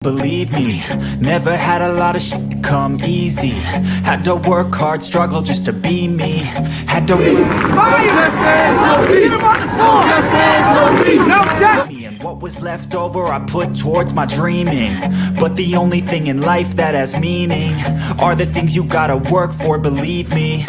Believe me, never had a lot of shit come easy. Had to work hard, struggle just to be me. Had to and what was left over I put towards my dreaming. But the only thing in life that has meaning are the things you gotta work for, believe me.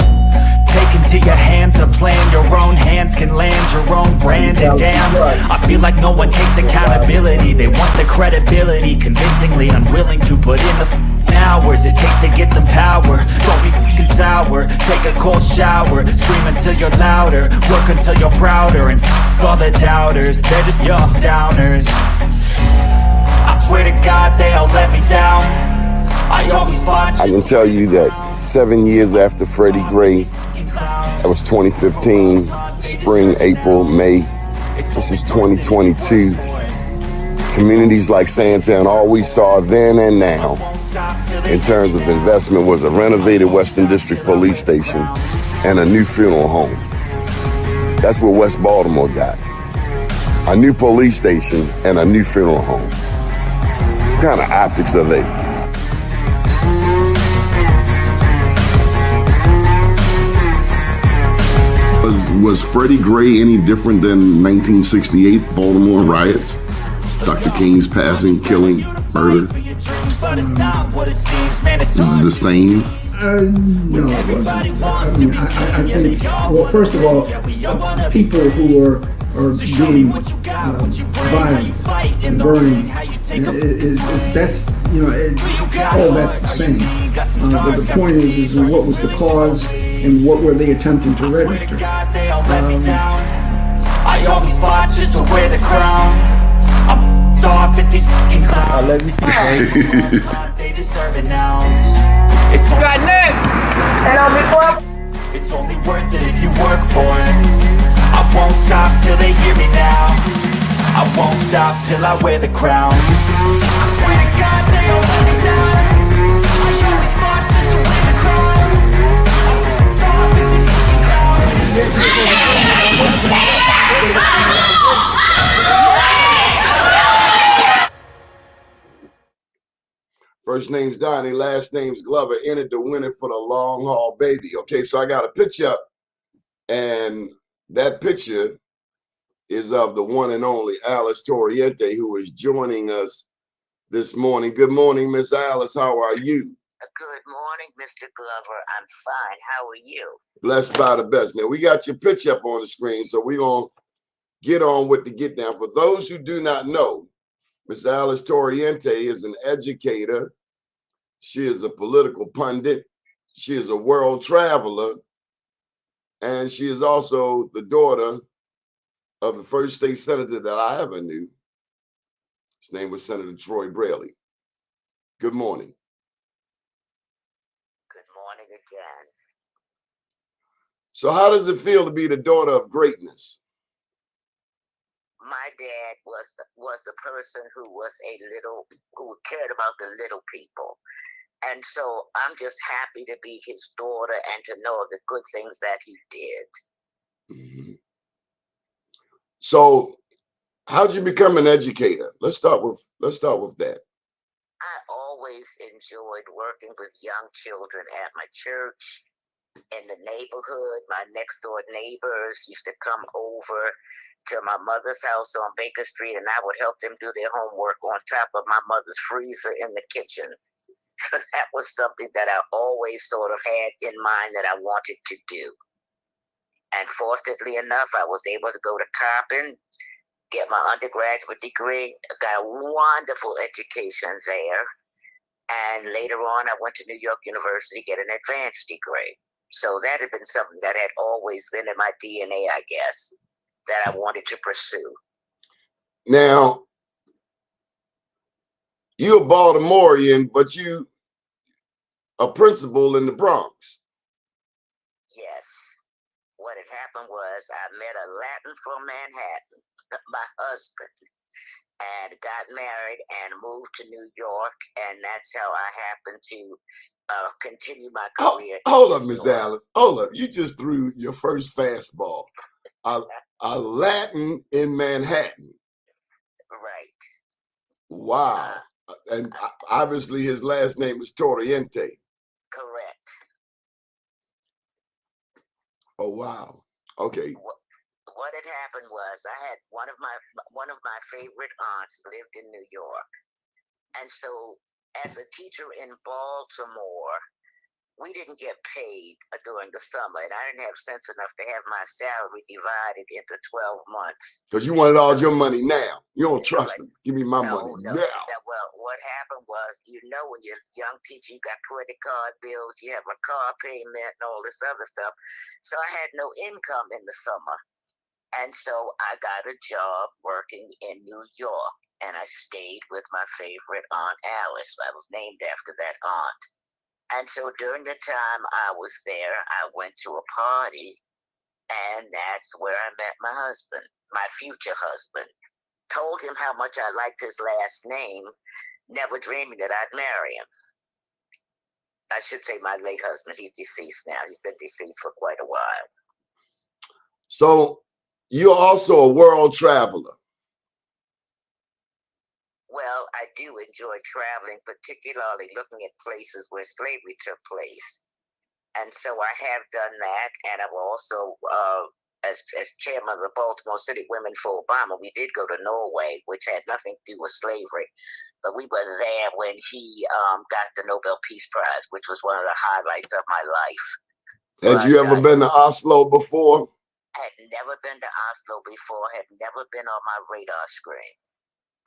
Take into your hands a plan, your own hands can land your own brand. And damn, I feel like no one takes accountability. They want the credibility, convincingly unwilling to put in the hours it takes to get some power. Don't be f***ing sour, take a cold shower, scream until you're louder, work until you're prouder, and f*** all the doubters, they're just your downers. I swear to God they all let me down. I always fought. I can tell you that 7 years after Freddie Gray, that was 2015, spring, April, May. This is 2022. Communities like Sandtown, all we saw then and now in terms of investment was a renovated Western District Police Station and a new funeral home. That's what West Baltimore got. A new police station and a new funeral home. What kind of optics are they? Was Freddie Gray any different than 1968 Baltimore riots? Dr. King's passing, killing, murder? This is the same? No, it wasn't. I mean, I think, well, first of all, people who are being violent and burning, that's, all that's the same. But the point is what was the cause and what were they attempting to register? I always fought just to wear the crown. I'm off at these fucking clowns. I love you. They deserve an ounce. It's got next. And on me for. It's only worth it if you work for it. I won't stop till they hear me now. I won't stop till I wear the crown. I swear to God they all let me down. I always fought just to wear the crown. I'm off at these fucking clowns. First name's Donnie, last name's Glover, entered to win it for the long haul, baby. Okay, so I got a picture up, and that picture is of the one and only Alice Torriente, who is joining us this morning. Good morning, Miss Alice. How are you? Good morning, Mr. Glover. I'm fine. How are you? Blessed by the best. Now, we got your picture up on the screen, so we're going to get on with the get down. For those who do not know, Miss Alice Torriente is an educator. She is a political pundit. She is a world traveler. And she is also the daughter of the first state senator that I ever knew. His name was Senator Troy Brailey. Good morning. Good morning again. So how does it feel to be the daughter of greatness? My dad was the person who cared about the little people. And so I'm just happy to be his daughter and to know of the good things that he did. Mm-hmm. So how'd you become an educator? Let's start with that. I always enjoyed working with young children at my church, in the neighborhood. My next door neighbors used to come over to my mother's house on Baker Street, and I would help them do their homework on top of my mother's freezer in the kitchen. So that was something that I always sort of had in mind that I wanted to do. And fortunately enough, I was able to go to Coppin, get my undergraduate degree, got a wonderful education there. And later on, I went to New York University to get an advanced degree. So that had been something that had always been in my DNA, I guess, that I wanted to pursue. Now, you're a Baltimorean, but you a principal in the Bronx. Yes. What had happened was I met a Latin from Manhattan, my husband, and got married and moved to New York, and that's how I happened to continue my career. Hold up, Miss Alice. Hold up. You just threw your first fastball. A Latin in Manhattan. Right. Wow. And obviously his last name is Torriente. Correct. Oh, wow. Okay. What had happened was I had one of my favorite aunts lived in New York, and so as a teacher in Baltimore, we didn't get paid during the summer, and I didn't have sense enough to have my salary divided into 12 months. Because you wanted all your money now. You don't trust them. Give me my money No. now. Well, what happened was, when you're a young teacher, you got credit card bills, you have a car payment, and all this other stuff. So I had no income in the summer. And so I got a job working in New York, and I stayed with my favorite Aunt Alice. I was named after that aunt. And so during the time I was there, I went to a party, and that's where I met my husband, my future husband. Told him how much I liked his last name, never dreaming that I'd marry him. I should say my late husband. He's deceased now. He's been deceased for quite a while. So you're also a world traveler. Well, I do enjoy traveling, particularly looking at places where slavery took place. And so I have done that, and I've also, as chairman of the Baltimore City Women for Obama, we did go to Norway, which had nothing to do with slavery. But we were there when he got the Nobel Peace Prize, which was one of the highlights of my life. Had you ever been to Oslo before? Had never been to Oslo before, had never been on my radar screen.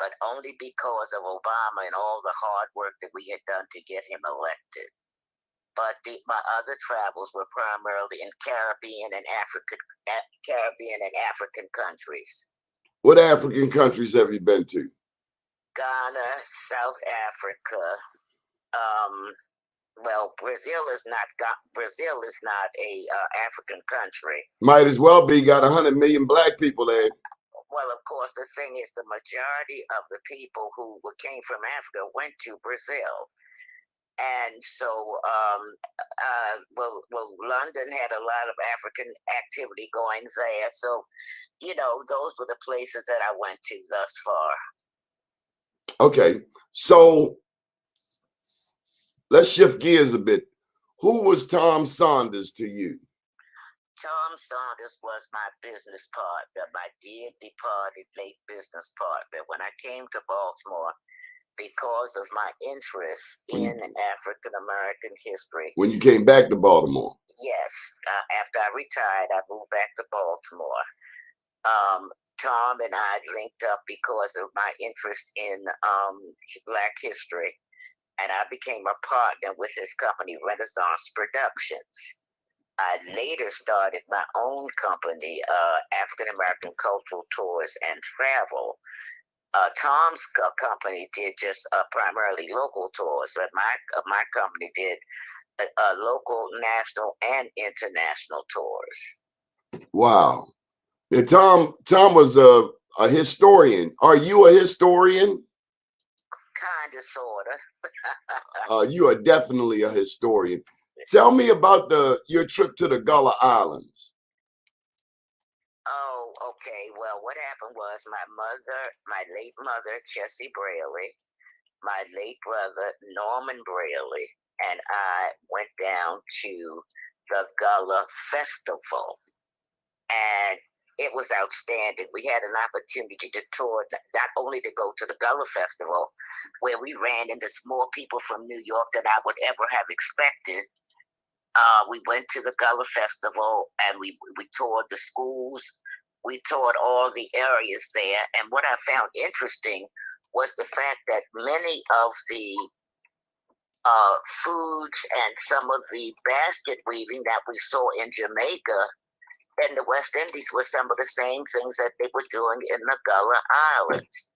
But only because of Obama and all the hard work that we had done to get him elected. But my other travels were primarily in Caribbean and African countries. What African countries have you been to? Ghana, South Africa. Well, Brazil is not a African country. Might as well be. Got 100 million black people there. Well, of course, the thing is, the majority of the people who came from Africa went to Brazil. And so, London had a lot of African activity going there. So, those were the places that I went to thus far. Okay. So let's shift gears a bit. Who was Tom Saunders to you? Tom Saunders was my business partner, my dear departed late business partner. When I came to Baltimore, because of my interest in African American history. When you came back to Baltimore? Yes. After I retired, I moved back to Baltimore. Tom and I linked up because of my interest in Black history, and I became a partner with his company, Renaissance Productions. I later started my own company, African American Cultural Tours and Travel. Tom's company did just primarily local tours, but my company did local, national, and international tours. Wow. Now, Tom was a historian. Are you a historian? Kind of, sort of. You are definitely a historian. Tell me about your trip to the Gullah Islands. Oh, okay. Well, what happened was my late mother, Jessie Brailey, my late brother, Norman Brailey, and I went down to the Gullah Festival. And it was outstanding. We had an opportunity to tour, not only to go to the Gullah Festival, where we ran into more people from New York than I would ever have expected. We went to the Gullah Festival, and we toured the schools. We toured all the areas there. And what I found interesting was the fact that many of the foods and some of the basket weaving that we saw in Jamaica and the West Indies were some of the same things that they were doing in the Gullah Islands.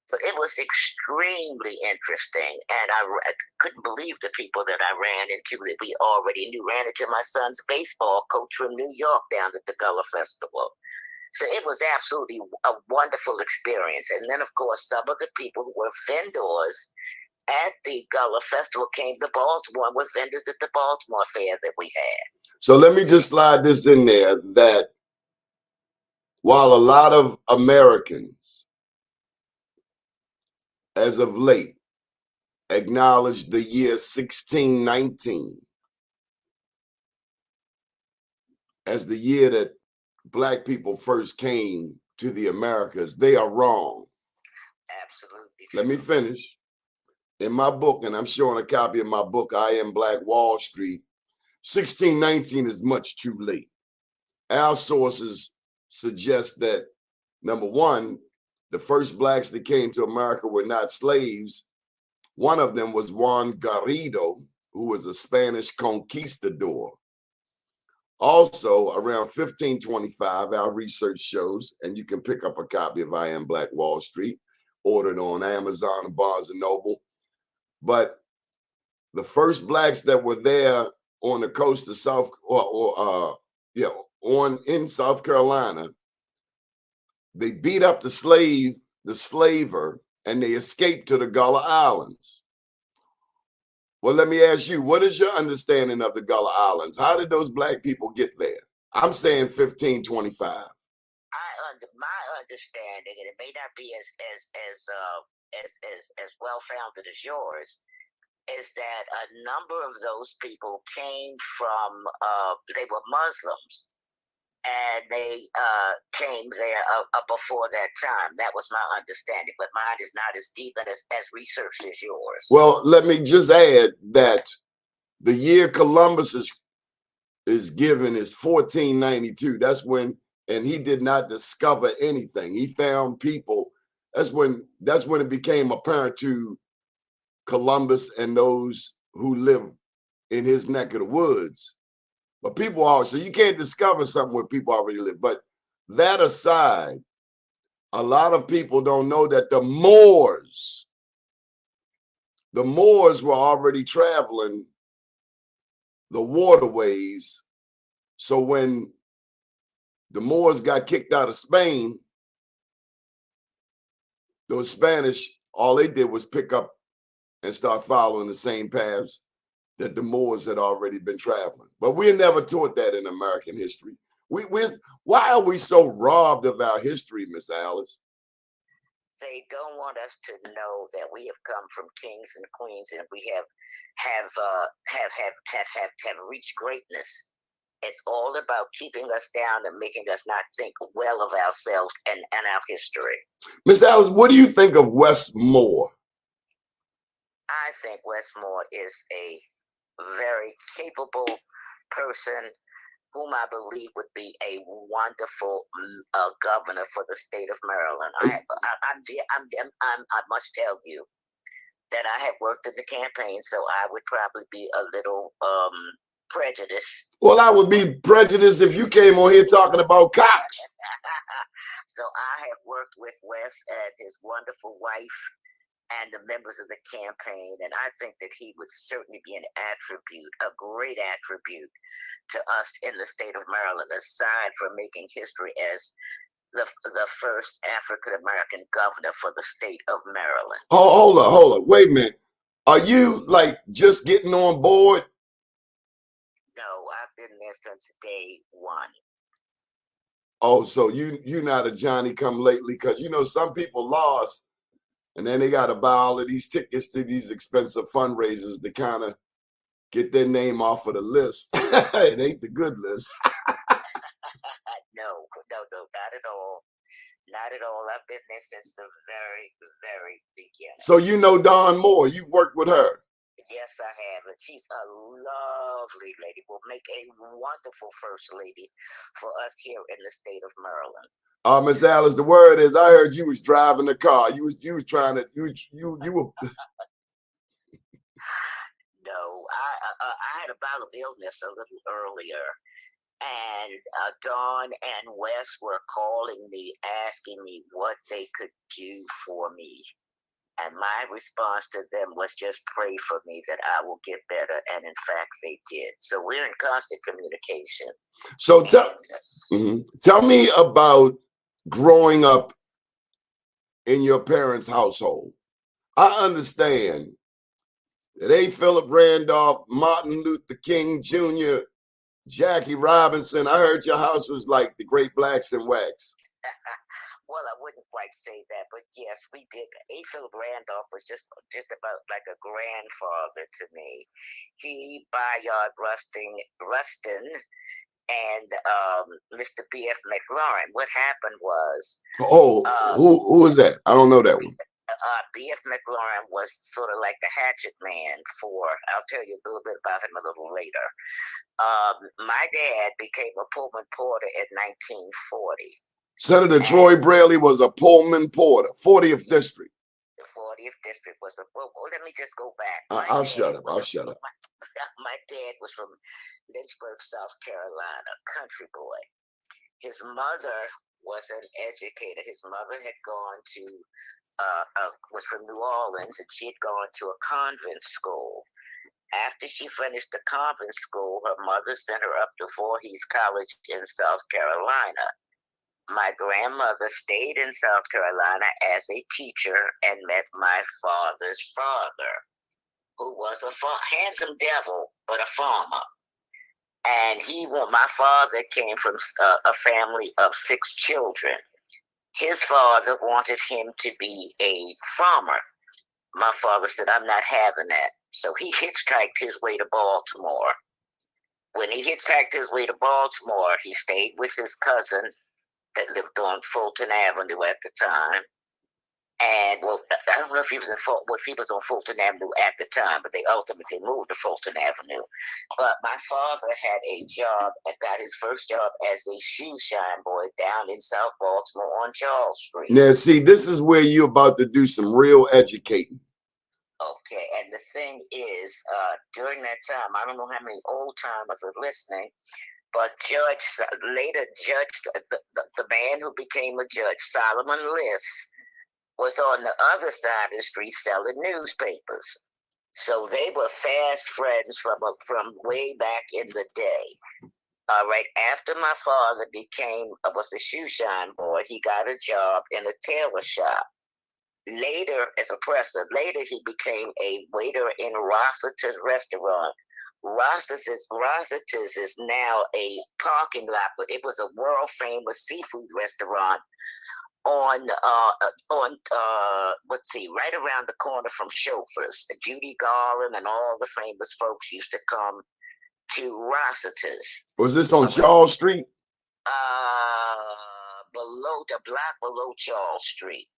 So it was extremely interesting, and I couldn't believe the people that I ran into that we already knew. Ran into my son's baseball coach from New York down at the Gullah Festival. So it was absolutely a wonderful experience. And then, of course, some of the people who were vendors at the Gullah Festival came to Baltimore and were vendors at the Baltimore Fair that we had. So let me just slide this in there, that while a lot of Americans, as of late, acknowledged the year 1619 as the year that Black people first came to the Americas, they are wrong. Absolutely. Let me finish. In my book, and I'm showing a copy of my book, I Am Black Wall Street, 1619 is much too late. Our sources suggest that, number one, the first Blacks that came to America were not slaves. One of them was Juan Garrido, who was a Spanish conquistador. Also, around 1525, our research shows, and you can pick up a copy of I Am Black Wall Street, ordered on Amazon and Barnes and Noble. But the first Blacks that were there on the coast of in South Carolina, they beat up the slaver, and they escaped to the Gullah Islands. Well, let me ask you, what is your understanding of the Gullah Islands? How did those Black people get there? I'm saying 1525. My understanding, and it may not be as well founded as yours, is that a number of those people came from they were Muslims, and they came there before that time. That was my understanding, but mine is not as deep and as researched as yours. Well, let me just add that the year Columbus is given is 1492. That's when, and he did not discover anything. He found people. That's when it became apparent to Columbus and those who live in his neck of the woods. But people so you can't discover something where people already live. But that aside, a lot of people don't know that the Moors were already traveling the waterways. So when the Moors got kicked out of Spain, those Spanish, all they did was pick up and start following the same paths that the Moors had already been traveling. But we're never taught that in American history. Why are we so robbed of our history, Miss Alice? They don't want us to know that we have come from kings and queens, and we have reached greatness. It's all about keeping us down and making us not think well of ourselves and our history. Miss Alice, what do you think of Wes Moore? I think Wes Moore is a very capable person whom I believe would be a wonderful governor for the state of Maryland. I must tell you that I have worked in the campaign, so I would probably be a little prejudiced. Well, I would be prejudiced if you came on here talking about Cox. So I have worked with Wes and his wonderful wife and the members of the campaign, and I think that he would certainly be a great attribute to us in the state of Maryland, aside from making history as the first African-American governor for the state of Maryland. Oh, hold up. Wait a minute. Are you like just getting on board? No, I've been there since day one. Oh, so you're not a Johnny come lately, because some people lost. And then they got to buy all of these tickets to these expensive fundraisers to kind of get their name off of the list. It ain't the good list. No, not at all. Not at all. I've been there since the very, very beginning. So Dawn Moore, you've worked with her. Yes, I have. And she's a lovely lady. Will make a wonderful first lady for us here in the state of Maryland. Miss Alice, the word is, I heard you was driving the car. You was trying to you were. No, I had a bout of illness a little earlier, and Dawn and Wes were calling me, asking me what they could do for me. And my response to them was just pray for me that I will get better. And in fact, they did. So we're in constant communication. So tell me about growing up in your parents' household. I understand that A. Philip Randolph, Martin Luther King Jr., Jackie Robinson, I heard your house was like the Great Blacks and Wax. Well, I wouldn't quite say that, but yes, we did. A. Philip Randolph was just about like a grandfather to me. He, Bayard Rustin, and Mr. B.F. McLaurin. What happened was, Oh, who is that? I don't know that one. B.F. McLaurin was sort of like the hatchet man for. I'll tell you a little bit about him a little later. My dad became a Pullman porter in 1940. Senator Troy Brailey was a Pullman porter, 40th district. The 40th district was a. Well, let me just go back. I'll shut up. I'll shut up. My dad was from Lynchburg, South Carolina, country boy. His mother was an educator. His mother had gone to, was from New Orleans, and she had gone to a convent school. After she finished the convent school, her mother sent her up to Voorhees College in South Carolina. My grandmother stayed in South Carolina as a teacher and met my father's father, who was a handsome devil, but a farmer. And my father came from a family of 6 children. His father wanted him to be a farmer. My father said, I'm not having that. So he hitchhiked his way to Baltimore. When he hitchhiked his way to Baltimore, he stayed with his cousin that lived on Fulton Avenue at the time. And well, I don't know if he was on Fulton Avenue at the time, but they ultimately moved to Fulton Avenue. But my father had a job, got his first job as a shoe shine boy down in South Baltimore on Charles Street. Now, see, this is where you're about to do some real educating. Okay, and the thing is, during that time, I don't know how many old timers are listening, but later Judge, the man who became a judge, Solomon Liss, was on the other side of the street selling newspapers. So they were fast friends from way back in the day. All right, after my father was a shoe shine boy, he got a job in a tailor shop. Later, as a presser, he became a waiter in Rossiter's restaurant. Rossiter's is now a parking lot, but it was a world famous seafood restaurant on right around the corner from Chauffeurs. Judy Garland and all the famous folks used to come to Rossiter's. Was this on Charles Street? Below the block below Charles Street.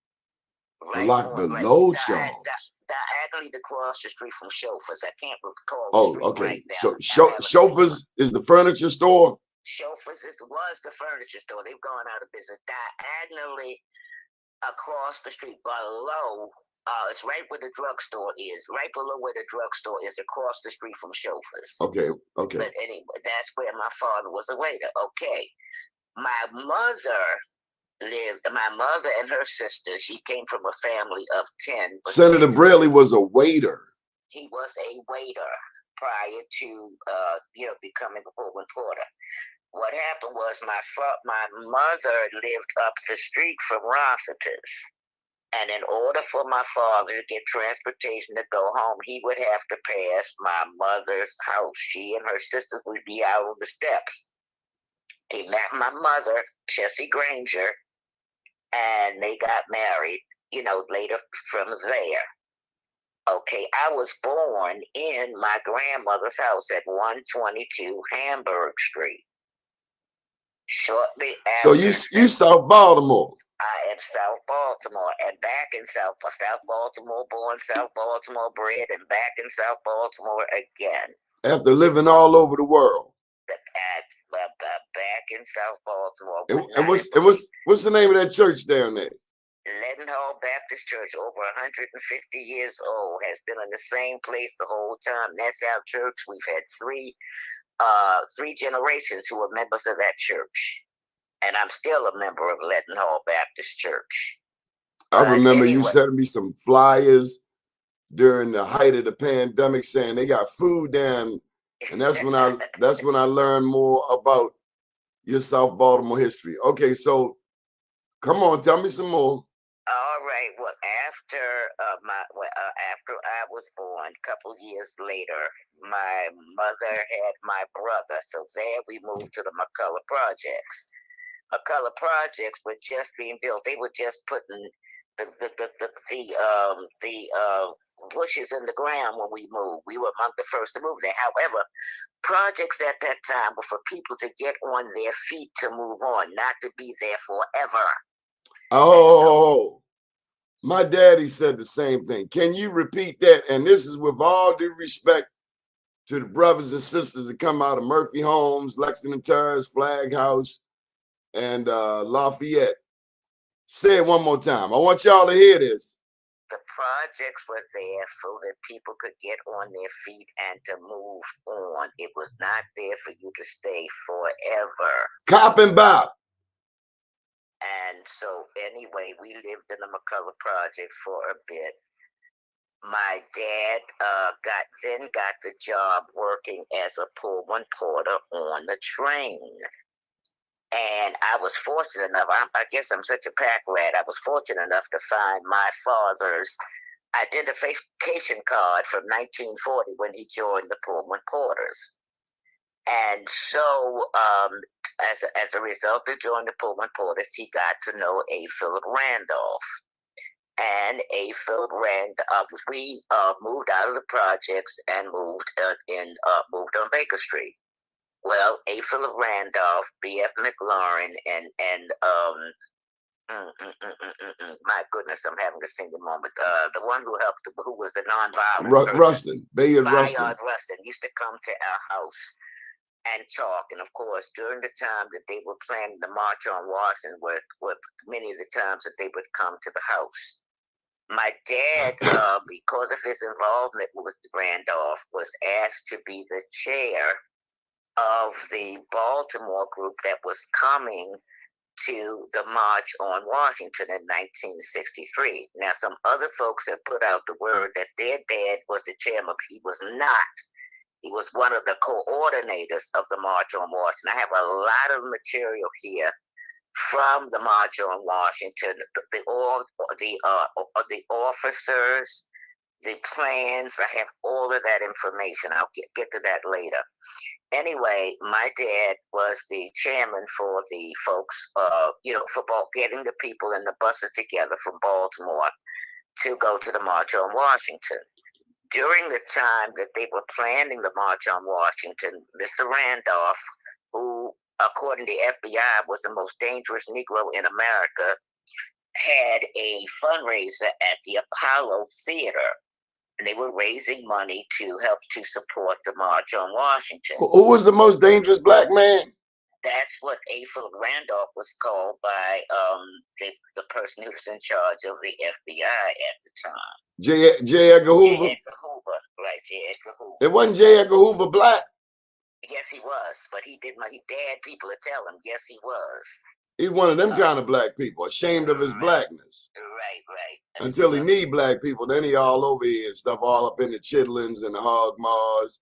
Right block below Charles. Diagonally across the street from Chauffeurs. I can't recall. Oh, okay. Right now. So Chauffeurs is the furniture store. Chauffeurs was the furniture store. They've gone out of business. Diagonally across the street below, it's right where the drugstore is. Right below where the drugstore is, across the street from Chauffeurs. Okay. But anyway, that's where my father was a waiter. Okay. My mother and her sister, she came from a family of 10. Senator Brailey was a waiter. He was a waiter prior to becoming a Pullman porter. What happened was my mother lived up the street from Rossiter's. And in order for my father to get transportation to go home, he would have to pass my mother's house. She and her sisters would be out on the steps. He met my mother, Jessie Granger, and they got married, later from there. Okay, I was born in my grandmother's house at 122 Hamburg Street. Shortly after. So you South Baltimore. I am South Baltimore, and back in South Baltimore, born, South Baltimore bred, and back in South Baltimore again. After living all over the world. Back in South Baltimore. And what's the name of that church down there? Leadenhall Baptist Church, over 150 years old, has been in the same place the whole time. That's our church. We've had three generations who are members of that church. And I'm still a member of Leadenhall Baptist Church. I remember you sending me some flyers during the height of the pandemic saying they got food down. And that's when I learned more about your South Baltimore history. Okay, so come on, tell me some more. All right. Well, after I was born, a couple years later, my mother had my brother. So there we moved to the McCullough Projects. McCullough projects were just being built. They were just putting the bushes in the ground when we moved. We were among the first to move there. However, projects at that time were for people to get on their feet to move on, not to be there forever. Oh, my daddy said the same thing. Can you repeat that? And this is with all due respect to the brothers and sisters that come out of Murphy Homes, Lexington Terrace, Flag House, and Lafayette. Say it one more time. I want y'all to hear this. The projects were there so that people could get on their feet and to move on. It was not there for you to stay forever. Cop and bop. And so anyway, we lived in the McCullough projects for a bit. My dad got the job working as a Pullman porter on the train. And I was fortunate enough, I guess I'm such a pack rat, I was fortunate enough to find my father's identification card from 1940 when he joined the Pullman Porters. And so as a result of joining the Pullman Porters, he got to know A. Philip Randolph. And A. Philip Randolph, we moved out of the projects and moved on Baker Street. Well, A. Philip Randolph, B.F. McLaurin, and my goodness, I'm having a single moment. The one who was the nonviolent Rustin, Bayard Rustin. Rustin used to come to our house and talk. And of course, during the time that they were planning the March on Washington, were many of the times that they would come to the house. My dad, because of his involvement with Randolph, was asked to be the chair of the Baltimore group that was coming to the March on Washington in 1963. Now, some other folks have put out the word that their dad was the chairman. He was not. He was one of the coordinators of the March on Washington. I have a lot of material here from the March on Washington, the officers, the plans. I have all of that information. I'll get to that later. Anyway, my dad was the chairman for the folks, for getting the people in the buses together from Baltimore to go to the March on Washington. During the time that they were planning the March on Washington, Mr. Randolph, who, according to the FBI, was the most dangerous Negro in America, had a fundraiser at the Apollo Theater. And they were raising money to help to support the March on Washington. Who was the most dangerous black man? That's what A. Philip Randolph was called by the person who was in charge of the FBI at the time. J. Edgar Hoover? J. Edgar Hoover, right, J. Edgar Hoover. It wasn't J. Edgar Hoover black? Yes, he was, but he dared people to tell him, yes, he was. He's one of them kind of black people, ashamed of his blackness. Right. Until he need black people, then he all over here and stuff, all up in the chitlins and the hog maws,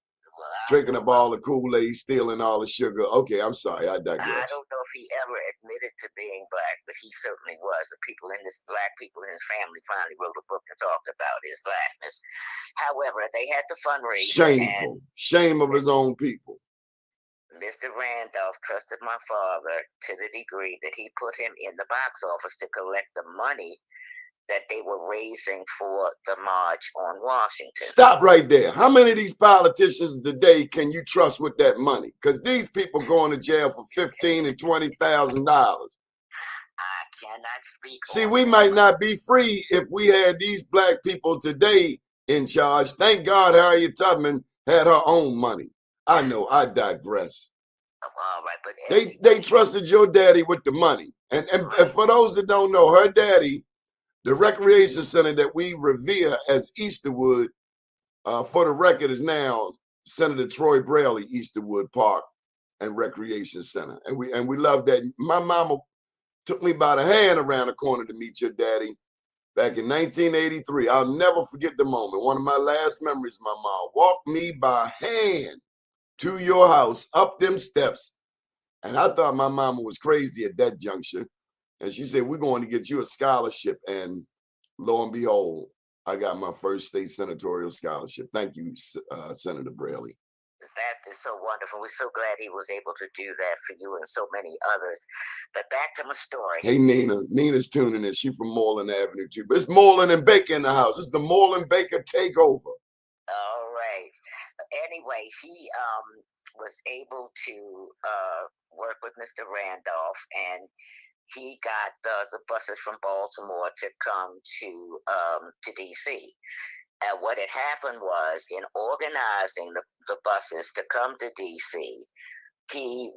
drinking up all the Kool-Aid, stealing all the sugar. Okay, I'm sorry, I digress. I don't know if he ever admitted to being black, but he certainly was. Black people in his family finally wrote a book and talked about his blackness. However, they had to fundraise. Shameful. Shame of his own people. Mr. Randolph trusted my father to the degree that he put him in the box office to collect the money that they were raising for the March on Washington. Stop right there. How many of these politicians today can you trust with that money? Because these people going to jail for $15,000 and $20,000. I cannot speak. See, we might not be free if we had these black people today in charge. Thank God Harriet Tubman had her own money. I know, I digress. All right, but they trusted your daddy with the money. And for those that don't know, her daddy, the recreation center that we revere as Easterwood, for the record, is now Senator Troy Brailey Easterwood Park and Recreation Center. And we love that. My mama took me by the hand around the corner to meet your daddy back in 1983. I'll never forget the moment. One of my last memories, my mom walked me by hand to your house, up them steps. And I thought my mama was crazy at that juncture. And she said, we're going to get you a scholarship. And lo and behold, I got my first state senatorial scholarship. Thank you, Senator Brailey. is so wonderful. We're so glad he was able to do that for you and so many others. But back to my story. Hey, Nina. Nina's tuning in. She from Moreland Avenue, too. But it's Moreland and Baker in the house. It's the Moreland Baker takeover. All right. Anyway, he was able to work with Mr. Randolph, and he got the buses from Baltimore to come to D.C. And what had happened was, in organizing the buses to come to D.C., he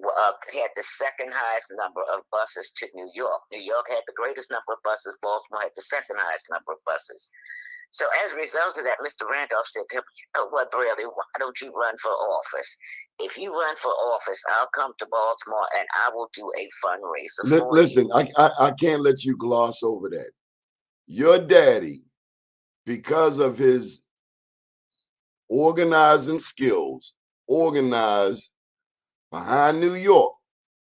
had the second highest number of buses to New York. New York had the greatest number of buses. Baltimore had the second highest number of buses. So as a result of that, Mr. Randolph said to him, "You know what, Brailey, why don't you run for office? If you run for office, I'll come to Baltimore and I will do a fundraiser for Listen, you." I can't let you gloss over that. Your daddy, because of his organizing skills, organized behind New York,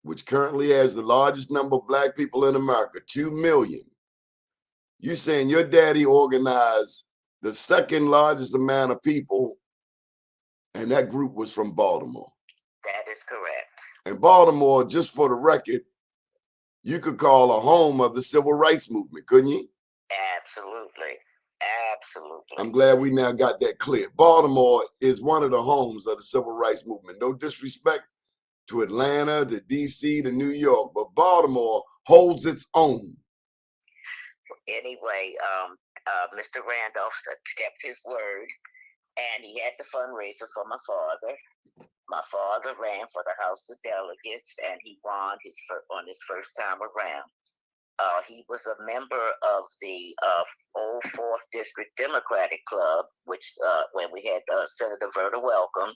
which currently has the largest number of black people in America, 2 million. You saying your daddy organized the second largest amount of people, and that group was from Baltimore. That is correct. And Baltimore, just for the record, you could call a home of the civil rights movement, couldn't you? Absolutely. Absolutely. I'm glad we now got that clear. Baltimore is one of the homes of the civil rights movement. No disrespect to Atlanta, to DC, to New York, but Baltimore holds its own. Anyway, Mr. Randolph kept his word, and he had the fundraiser for my father. My father ran for the House of Delegates, and he won on his first time around. He was a member of the old 4th District Democratic Club, which when we had Senator Verda Welcome,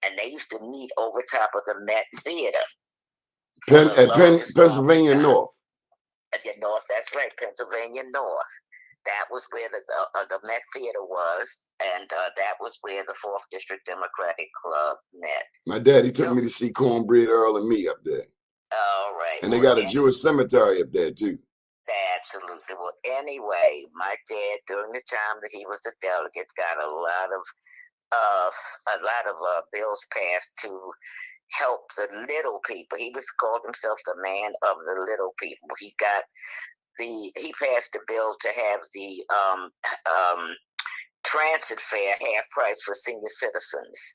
and they used to meet over top of the Met Theater. Pennsylvania North. North, that's right, Pennsylvania North. That was where the Met Theater was, and that was where the 4th District Democratic Club met. My daddy took me to see Cornbread Earl and me up there. All right. And they got a Jewish cemetery up there, too. Absolutely. Well, anyway, my dad, during the time that he was a delegate, got a lot of bills passed to help the little people. He called himself the man of the little people. He passed a bill to have the transit fare half price for senior citizens.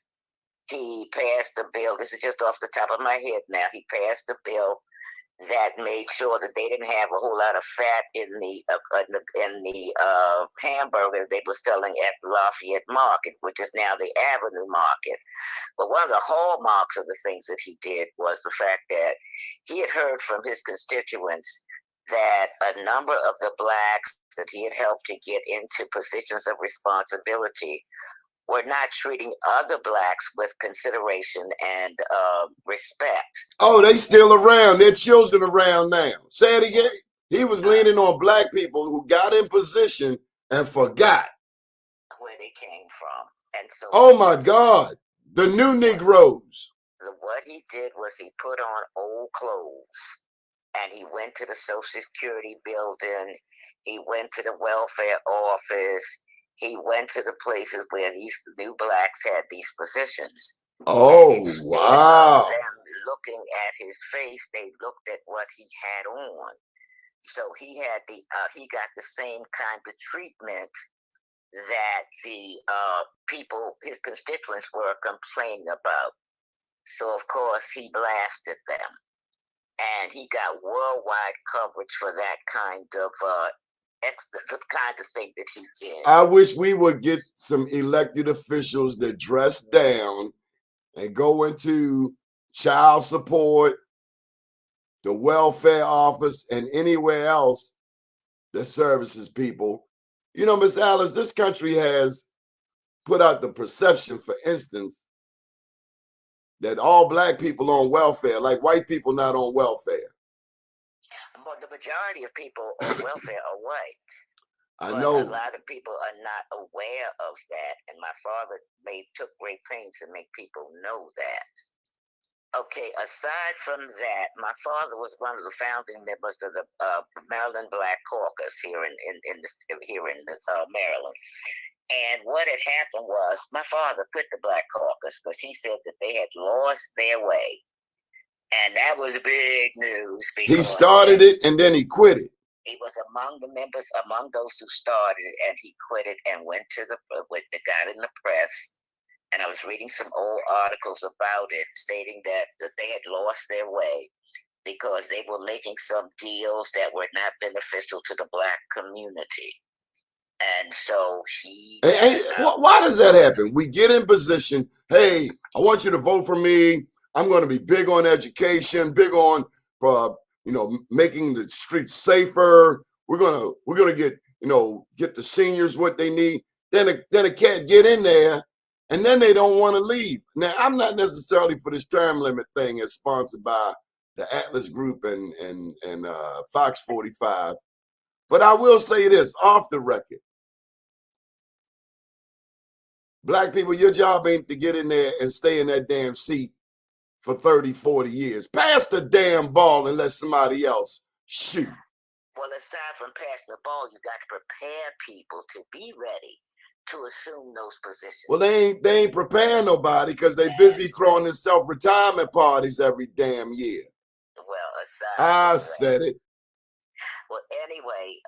He passed a bill. This is just off the top of my head now. He passed a bill that made sure that they didn't have a whole lot of fat in the hamburger they were selling at Lafayette Market, which is now the Avenue Market. But one of the hallmarks of the things that he did was the fact that he had heard from his constituents that a number of the blacks that he had helped to get into positions of responsibility were not treating other blacks with consideration and respect. Oh, they still around. Their children around now. Say it again. He was leaning on black people who got in position and forgot where they came from. And so, oh my God, the new Negroes. What he did was he put on old clothes, and he went to the Social Security building. He went to the welfare office. He went to the places where these new blacks had these positions. Oh, wow. Them looking at his face, they looked at what he had on. So he got the same kind of treatment that the people, his constituents, were complaining about. So of course he blasted them, and he got worldwide coverage for that kind of the kind of thing that he did. I wish we would get some elected officials that dress down and go into child support, the welfare office, and anywhere else that services people. You know, Miss Alice, this country has put out the perception, for instance, that all black people on welfare, like white people not on welfare. But the majority of people on welfare are white. I know. A lot of people are not aware of that, and my father took great pains to make people know that. Okay, aside from that, my father was one of the founding members of the Maryland Black Caucus here in Maryland. And what had happened was my father quit the Black Caucus because he said that they had lost their way. And that was big news. He started it and then he quit it. He was among the members, among those who started, and he quit it and went to got in the press. And I was reading some old articles about it, stating that they had lost their way because they were making some deals that were not beneficial to the Black community. And so why does that happen? We get in position. Hey, I want you to vote for me. I'm going to be big on education, big on making the streets safer. We're gonna get get the seniors what they need. Then a cat get in there, and then they don't want to leave. Now I'm not necessarily for this term limit thing as sponsored by the Atlas Group and Fox 45, but I will say this off the record. Black people, your job ain't to get in there and stay in that damn seat for 30, 40 years. Pass the damn ball and let somebody else shoot. Well, aside from passing the ball, you got to prepare people to be ready to assume those positions. Well, they ain't preparing nobody because they busy throwing in self-retirement parties every damn year. Well, I said it. Well, anyway,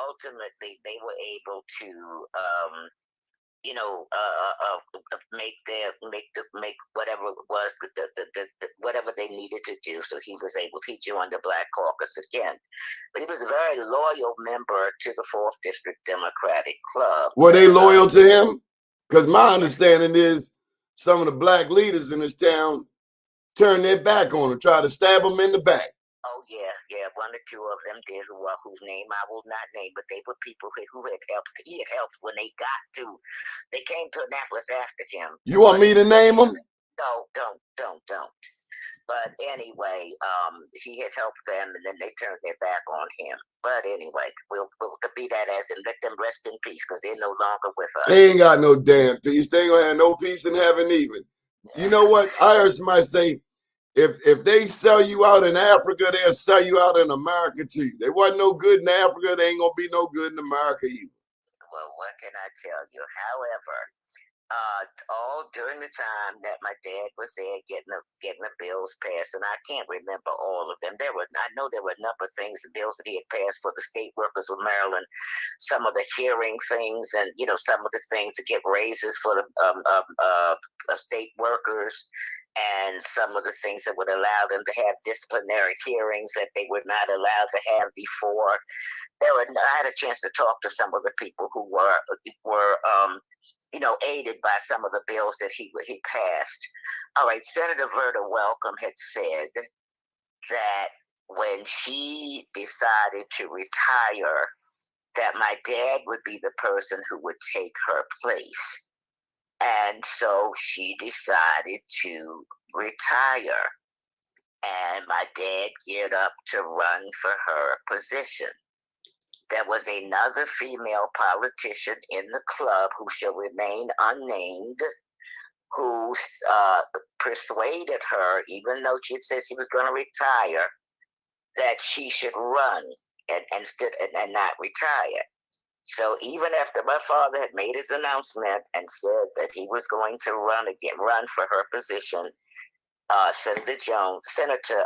ultimately they were able to make whatever it was whatever they needed to do. So he was able to join the Black Caucus again, but he was a very loyal member to the 4th District Democratic Club. Were they loyal to him? Because my understanding is some of the black leaders in this town turned their back on him, tried to stab him in the back. Oh yeah, 1 or 2 of them did, whose name I will not name, but they were people who had helped. He had helped when they came to Annapolis after him. You want me to name them? No, don't. But anyway, he had helped them, and then they turned their back on him. But anyway, we'll be that as and let them rest in peace because they're no longer with us. They ain't got no damn peace. They ain't gonna have no peace in heaven even. You know what? I heard somebody say, if they sell you out in Africa, they'll sell you out in America too. They wasn't no good in Africa. They ain't gonna be no good in America either. Well, what can I tell you? However, all during the time that my dad was there getting the bills passed, and I can't remember all of them. I know there were a number of things, the bills that he had passed for the state workers of Maryland, some of the hearing things, and some of the things to get raises for the state workers, and some of the things that would allow them to have disciplinary hearings that they were not allowed to have before. I had a chance to talk to some of the people who were aided by some of the bills that he passed. All right, Senator Verda Welcome had said that when she decided to retire, that my dad would be the person who would take her place. And so she decided to retire. And my dad geared up to run for her position. There was another female politician in the club who shall remain unnamed, who persuaded her, even though she had said she was going to retire, that she should run and not retire. So even after my father had made his announcement and said that he was going to run for her position, Senator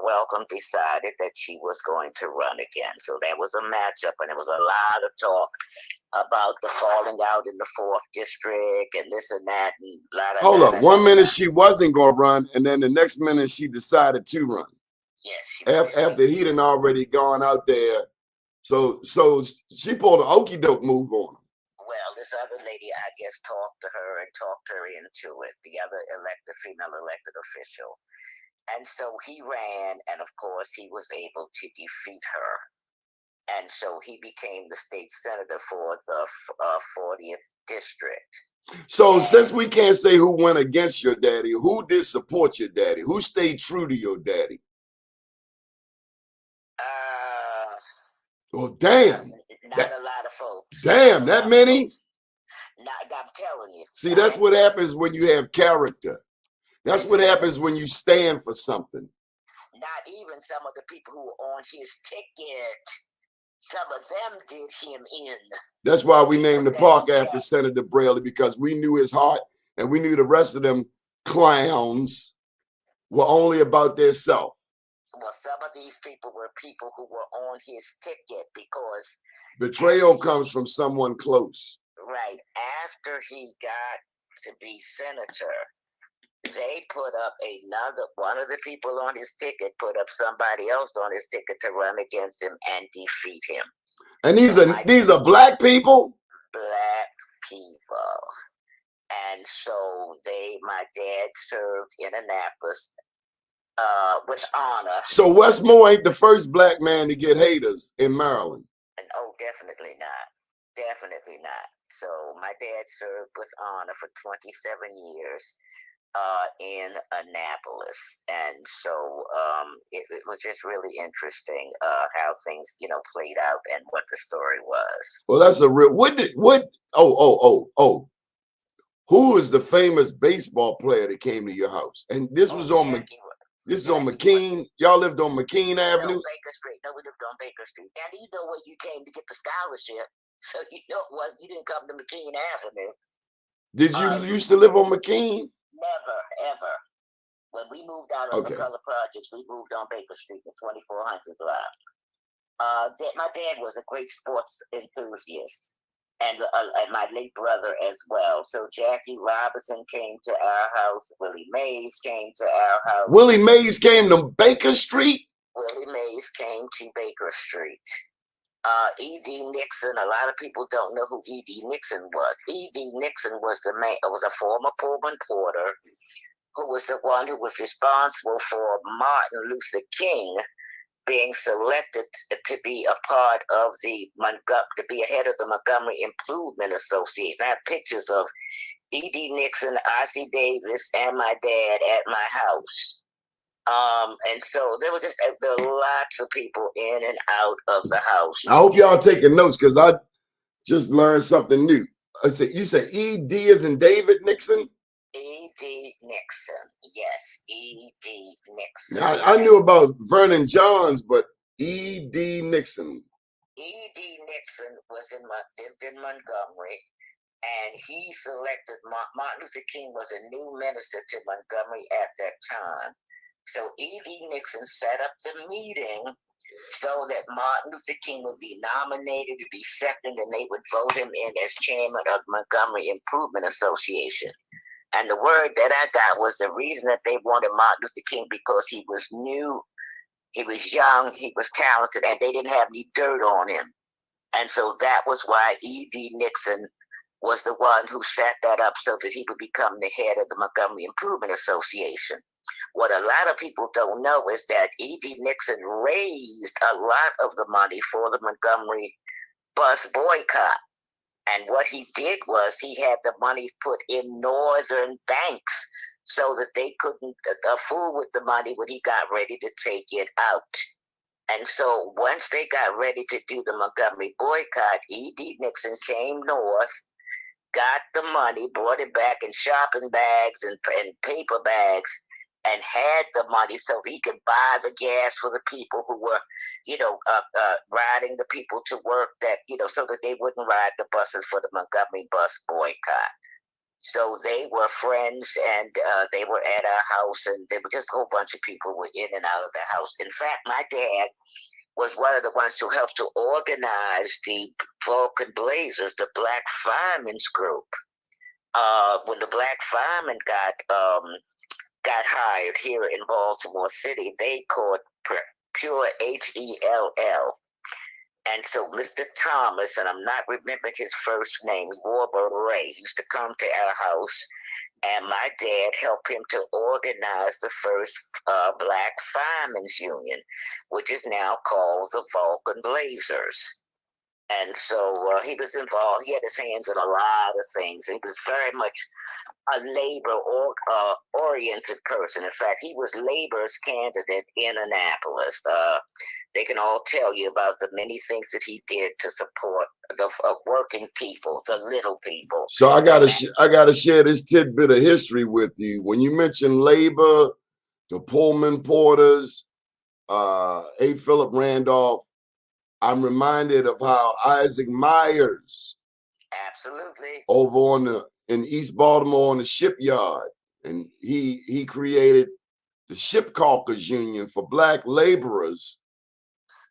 Welcome decided that she was going to run again. So that was a matchup, and there was a lot of talk about the falling out in the 4th district and this and that. And hold up, 1 minute she wasn't going to run, and then the next minute she decided to run. Yes, after he'd already gone out there. So she pulled an okie doke move on him. Well, this other lady, I guess, talked her into it, the other female elected official. And so he ran, and of course, he was able to defeat her. And so he became the state senator for the 40th district. So since we can't say who went against your daddy, who did support your daddy? Who stayed true to your daddy? Well, damn. Not a lot of folks. Damn, that many? I'm telling you. See, that's what happens when you have character. That's what happens when you stand for something. Not even some of the people who were on his ticket. some of them did him in. That's why we named the park after Senator Brailey, because we knew his heart and we knew the rest of them clowns were only about their self. Well, some of these people were people who were on his ticket because betrayal comes from someone close. Right. After he got to be senator, they put up one of the people on his ticket put up somebody else on his ticket to run against him and defeat him. And these are black people? Black people. And so my dad served in Annapolis with honor. So Westmore ain't the first black man to get haters in Maryland. And definitely not. Definitely not. So my dad served with honor for 27 years in Annapolis. And so it was just really interesting how things, played out and what the story was. Well, that's a real, who is the famous baseball player that came to your house? And this was on McKean. Y'all lived on McKean Avenue? No, Baker Street. No, we lived on Baker Street. Now, do you know where you came to get the scholarship? So you didn't come to McKean Avenue. Did you used to live on McKean? Never, ever. When we moved out of the Color Projects, we moved on Baker Street, the 2400 block. My dad was a great sports enthusiast, and my late brother as well. So Jackie Robinson came to our house. Willie Mays came to our house. Willie Mays came to Baker Street? Willie Mays came to Baker Street. E.D. Nixon, a lot of people don't know who E.D. Nixon was. E.D. Nixon was a former Pullman porter who was the one who was responsible for Martin Luther King being selected to be a part of to be a head of the Montgomery Improvement Association. I have pictures of E.D. Nixon, R.C. Davis, and my dad at my house. And so there were lots of people in and out of the house. I hope y'all taking notes because I just learned something new. You say E.D. as in David Nixon? E.D. Nixon, yes, E.D. Nixon. Now, I knew about Vernon Johns, but E.D. Nixon. E.D. Nixon lived in Montgomery, and he selected Martin Luther King was a new minister to Montgomery at that time. So E.D. Nixon set up the meeting so that Martin Luther King would be nominated to be second, and they would vote him in as chairman of Montgomery Improvement Association. And the word that I got was the reason that they wanted Martin Luther King because he was new, he was young, he was talented, and they didn't have any dirt on him. And so that was why E.D. Nixon was the one who set that up so that he would become the head of the Montgomery Improvement Association. What a lot of people don't know is that E.D. Nixon raised a lot of the money for the Montgomery bus boycott. And what he did was he had the money put in northern banks so that they couldn't fool with the money when he got ready to take it out. And so once they got ready to do the Montgomery boycott, E.D. Nixon came north, got the money, brought it back in shopping bags and paper bags, and had the money so he could buy the gas for the people who were, riding the people to work so that they wouldn't ride the buses for the Montgomery bus boycott. So they were friends, and they were at our house, and there were just a whole bunch of people were in and out of the house. In fact, my dad was one of the ones who helped to organize the Vulcan Blazers, the Black Firemen's Group. When the Black Firemen got hired here in Baltimore City, they called Pure Hell. And so Mr. Thomas, and I'm not remembering his first name, Warburg Ray, used to come to our house, and my dad helped him to organize the first Black Firemen's Union, which is now called the Vulcan Blazers. And so he was involved. He had his hands in a lot of things. He was very much a labor-oriented person. In fact, he was labor's candidate in Annapolis. They can all tell you about the many things that he did to support the working people, the little people. So I gotta share this tidbit of history with you. When you mention labor, the Pullman porters, A. Philip Randolph, I'm reminded of how Isaac Myers, Absolutely. over in East Baltimore on the shipyard, and he created the Ship Caulkers Union for black laborers,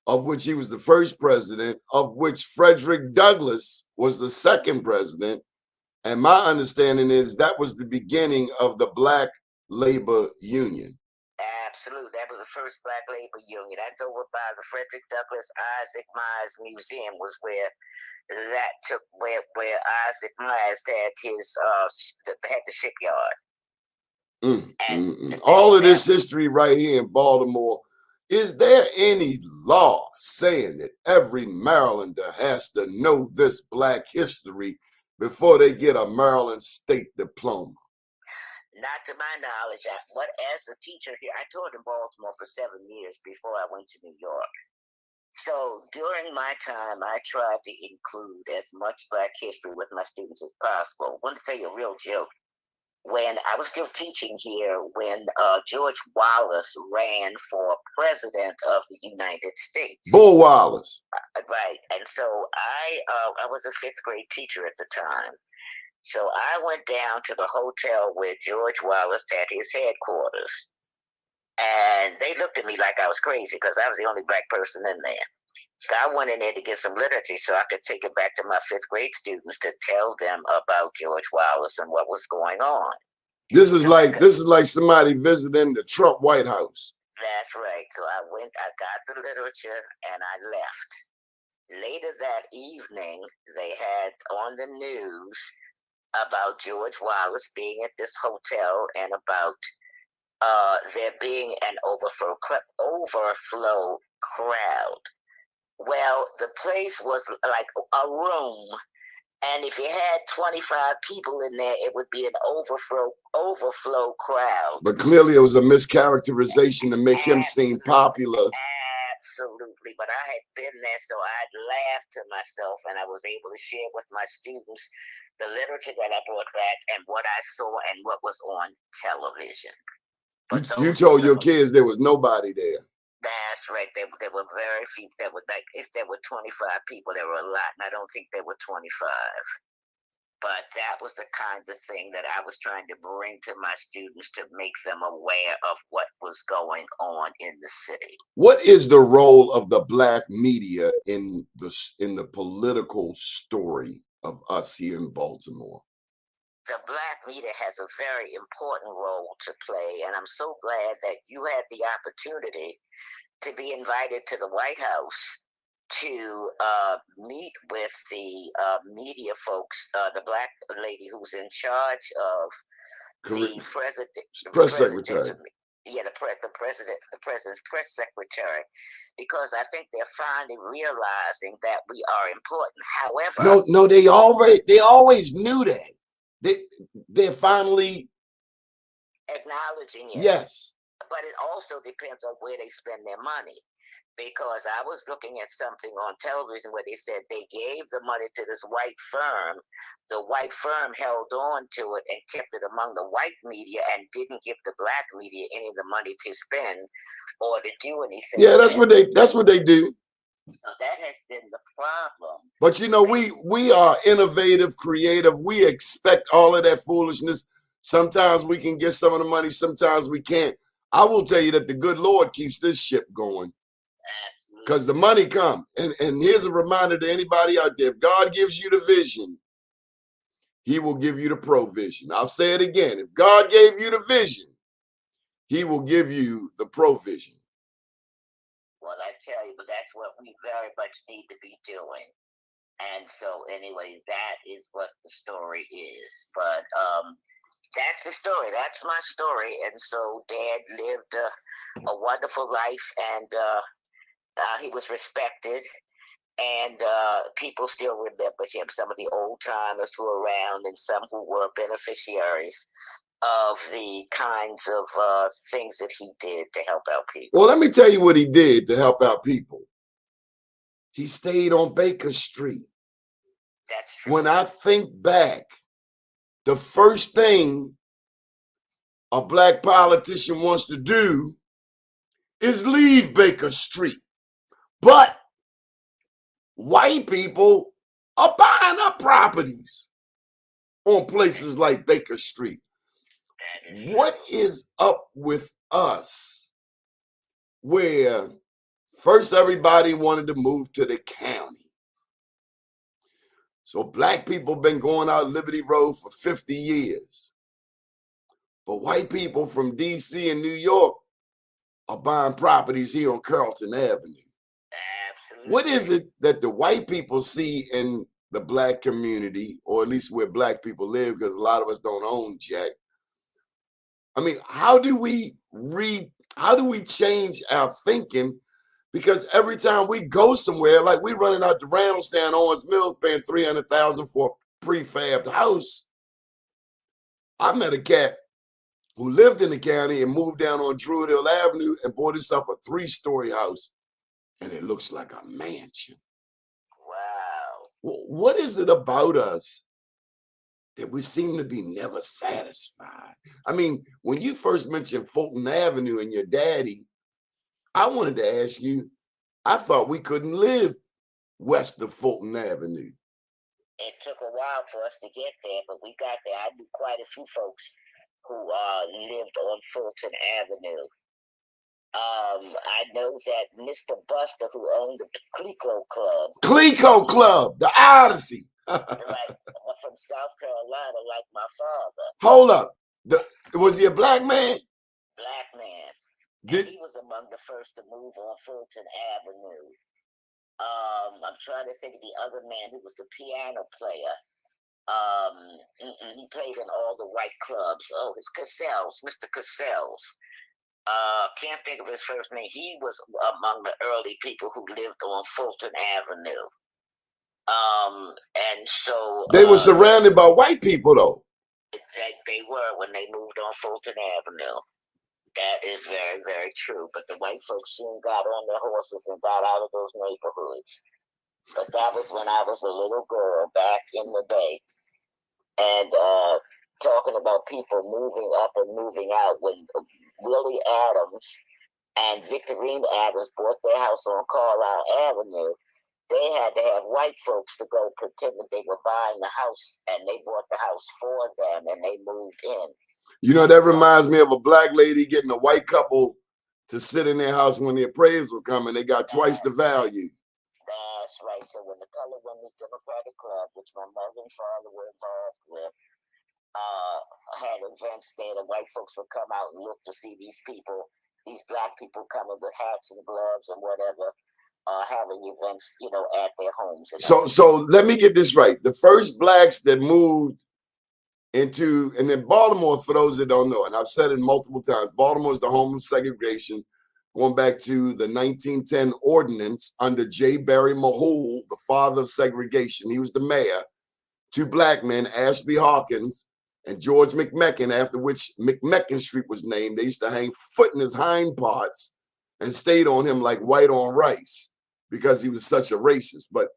of which he was the first president, of which Frederick Douglass was the second president. And my understanding is that was the beginning of the Black Labor Union. Absolutely. That was the first black labor union. That's over by the Frederick Douglass Isaac Myers Museum was where that took where Isaac Myers had his had the shipyard. All of this history right here in Baltimore. Is there any law saying that every Marylander has to know this black history before they get a Maryland state diploma? Not to my knowledge. As a teacher here, I taught in Baltimore for 7 years before I went to New York. So during my time, I tried to include as much black history with my students as possible. I want to tell you a real joke. When I was still teaching here, when George Wallace ran for president of the United States. Bull Wallace. Right. And so I was a 5th grade teacher at the time. So I went down to the hotel where George Wallace had his headquarters. And they looked at me like I was crazy because I was the only black person in there. So I went in there to get some literature so I could take it back to my 5th grade students to tell them about George Wallace and what was going on. This is like somebody visiting the Trump White House. That's right. So I got the literature and I left. Later that evening, they had on the news about George Wallace being at this hotel and about there being an overflow crowd. Well, the place was like a room, and if you had 25 people in there, it would be an overflow crowd. But clearly it was a mischaracterization to make him seem popular. Absolutely, but I had been there, so I'd laughed to myself, and I was able to share with my students the literature that I brought back and what I saw and what was on television. You told your kids there was nobody there. That's right. There were very few. There were if there were 25 people, there were a lot, and I don't think there were 25. But that was the kind of thing that I was trying to bring to my students to make them aware of what was going on in the city. What is the role of the black media in the political story of us here in Baltimore? The black media has a very important role to play, and I'm so glad that you had the opportunity to be invited to the White House to meet with the media folks, the black lady who's in charge of the press secretary. Yeah, the president's press secretary, because I think they're finally realizing that we are important. However, no, they always knew that. They're finally acknowledging it. Yes. But it also depends on where they spend their money. Because I was looking at something on television where they said they gave the money to this white firm. The white firm held on to it and kept it among the white media and didn't give the black media any of the money to spend or to do anything. Yeah, that's what they do. So that has been the problem. But you know, we are innovative, creative. We expect all of that foolishness. Sometimes we can get some of the money, sometimes we can't. I will tell you that the good Lord keeps this ship going. Because the money comes. And here's a reminder to anybody out there. If God gives you the vision, he will give you the provision. I'll say it again. If God gave you the vision, he will give you the provision. Well, I tell you, but that's what we very much need to be doing. And so anyway, that is what the story is. But that's the story. That's my story. And so Dad lived a wonderful life, and he was respected, and people still remember him. Some of the old timers who were around, and some who were beneficiaries of the kinds of things that he did to help out people. Well, let me tell you what he did to help out people. He stayed on Baker Street. That's true. When I think back, the first thing a black politician wants to do is leave Baker Street. But white people are buying up properties on places like Baker Street. What is up with us where first everybody wanted to move to the county? So black people been going out Liberty Road for 50 years. But white people from DC and New York are buying properties here on Carlton Avenue. Absolutely. What is it that the white people see in the black community, or at least where black people live, because a lot of us don't own jack? I mean, how do we change our thinking? Because every time we go somewhere, like we running out to Randallstown, Owens Mills, paying $300,000 for a prefabbed house. I met a cat who lived in the county and moved down on Druid Hill Avenue and bought himself a 3-story house, and it looks like a mansion. Wow. What is it about us that we seem to be never satisfied? I mean, when you first mentioned Fulton Avenue and your daddy, I wanted to ask you, I thought we couldn't live west of Fulton Avenue. It took a while for us to get there, but we got there. I knew quite a few folks who lived on Fulton Avenue. I know that Mr. Buster, who owned the Clico Club, the Odyssey. Like, from South Carolina, like my father. Hold up. Was he a black man? Black man. And he was among the first to move on Fulton Avenue. I'm trying to think of the other man who was the piano player. He played in all the white clubs. Oh, it's Cassell's, Mr. Cassell's. Can't think of his first name. He was among the early people who lived on Fulton Avenue. And so they were surrounded by white people, though. They were when they moved on Fulton Avenue. That is very, very true. But the white folks soon got on their horses and got out of those neighborhoods. But that was when I was a little girl back in the day. And talking about people moving up and moving out, when Willie Adams and Victorine Adams bought their house on Carlisle Avenue, they had to have white folks to go pretend that they were buying the house, and they bought the house for them, and they moved in. You know, that reminds me of a black lady getting a white couple to sit in their house when the appraisal come, and they got twice the value. That's right. So when the Colored Women's Democratic Club, which my mother and father were involved with, had events there, the white folks would come out and look to see these people, these black people coming with hats and gloves and whatever, having events, you know, at their homes. So let me get this right. The first blacks that moved into, and in Baltimore, for those that don't know, and I've said it multiple times, Baltimore is the home of segregation, going back to the 1910 ordinance under J. Barry Mahul, the father of segregation. He was the mayor. 2 black men, Ashby Hawkins and George McMecken, after which McMecken Street was named. They used to hang foot in his hind parts and stayed on him like white on rice because he was such a racist. But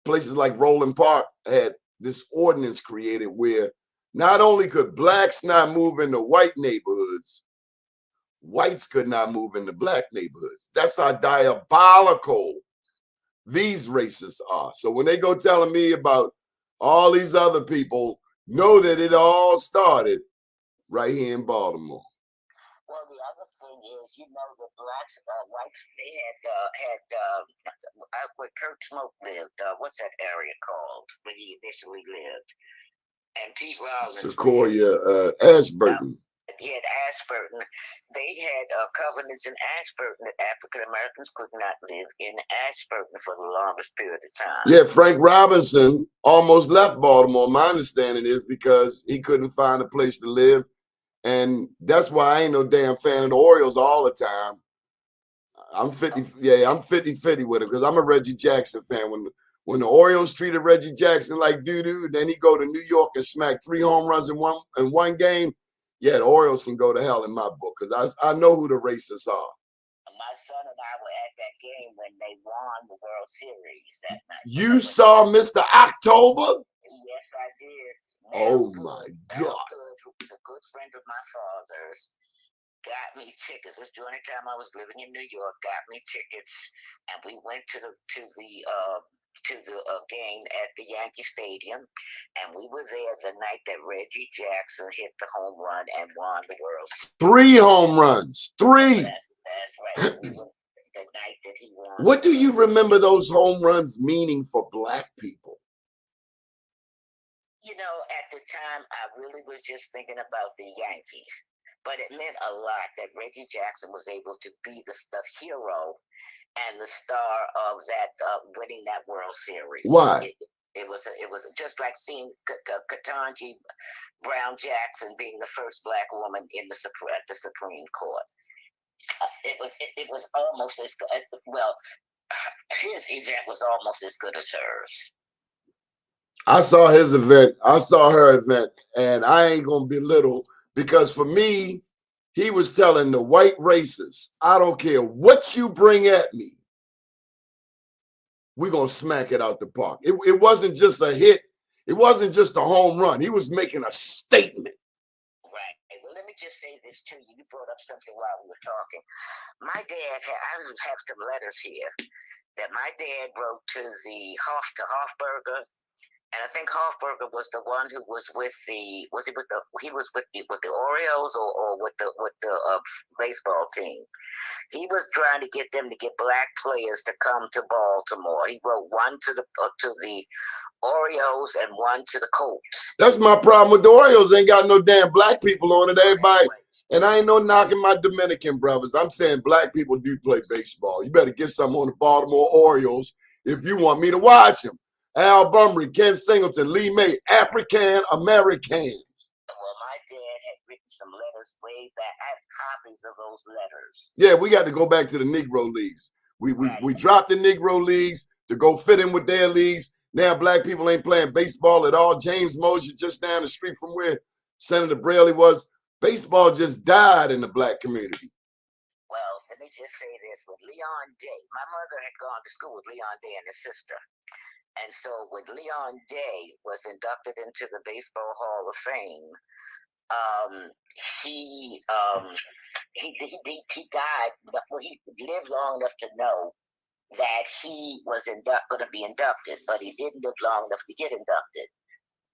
places like Roland Park had this ordinance created where not only could blacks not move into white neighborhoods, whites could not move into black neighborhoods. That's how diabolical these racists are. So when they go telling me about all these other people, know that it all started right here in Baltimore. Well, the other thing is, you know, the blacks, whites, they had where Kurt Smoke lived. What's that area called where he initially lived? And Pete Rollins. Sequoia, Ashburton. He had Ashburton. They had covenants in Ashburton that African Americans could not live in Ashburton for the longest period of time. Yeah, Frank Robinson almost left Baltimore. My understanding is because he couldn't find a place to live. And that's why I ain't no damn fan of the Orioles all the time. I'm 50-50 with it because I'm a Reggie Jackson fan. When the Orioles treated Reggie Jackson like doo-doo, then he go to New York and smack 3 home runs in one game. Yeah, the Orioles can go to hell in my book because I know who the racists are. My son and I were at that game when they won the World Series that night. You saw Mr. October? Yes, I did. Oh my God. Who was a good friend of my father's, got me tickets. This during the time I was living in New York, got me tickets, and we went to the to the game at the Yankee Stadium, and we were there the night that Reggie Jackson hit the home run and won the World Series. 3 home runs. 3. That's right. We were the night that he won. What do you remember those home runs meaning for Black people? You know, at the time, I really was just thinking about the Yankees. But it meant a lot that Reggie Jackson was able to be the hero and the star of that winning that World Series. Why? It was just like seeing Ketanji Brown Jackson being the first Black woman at the Supreme Court. It was almost as good. Well, his event was almost as good as hers. I saw his event. I saw her event, and I ain't gonna belittle, because for me, he was telling the white racists, I don't care what you bring at me, we're gonna smack it out the park. It wasn't just a hit. It wasn't just a home run. He was making a statement. Right. Well, let me just say this to you. You brought up something while we were talking. My dad I have some letters here that my dad wrote to Hofberger. And I think Hofberger was the one who was with the Orioles or with the baseball team. He was trying to get them to get Black players to come to Baltimore. He wrote one to the Orioles and one to the Colts. That's my problem with the Orioles. Ain't got no damn Black people on it. Everybody, and I ain't no knocking my Dominican brothers. I'm saying Black people do play baseball. You better get something on the Baltimore Orioles if you want me to watch them. Al Bunbury, Ken Singleton, Lee May, African Americans. Well, my dad had written some letters way back. I have copies of those letters. Yeah, we got to go back to the Negro Leagues. We dropped the Negro Leagues to go fit in with their leagues. Now Black people ain't playing baseball at all. James Mosher, just down the street from where Senator Brailey was, baseball just died in the Black community. Well, let me just say this. With Leon Day, my mother had gone to school with Leon Day and his sister. And so when Leon Day was inducted into the Baseball Hall of Fame, he died, but he lived long enough to know that he was going to be inducted, but he didn't live long enough to get inducted.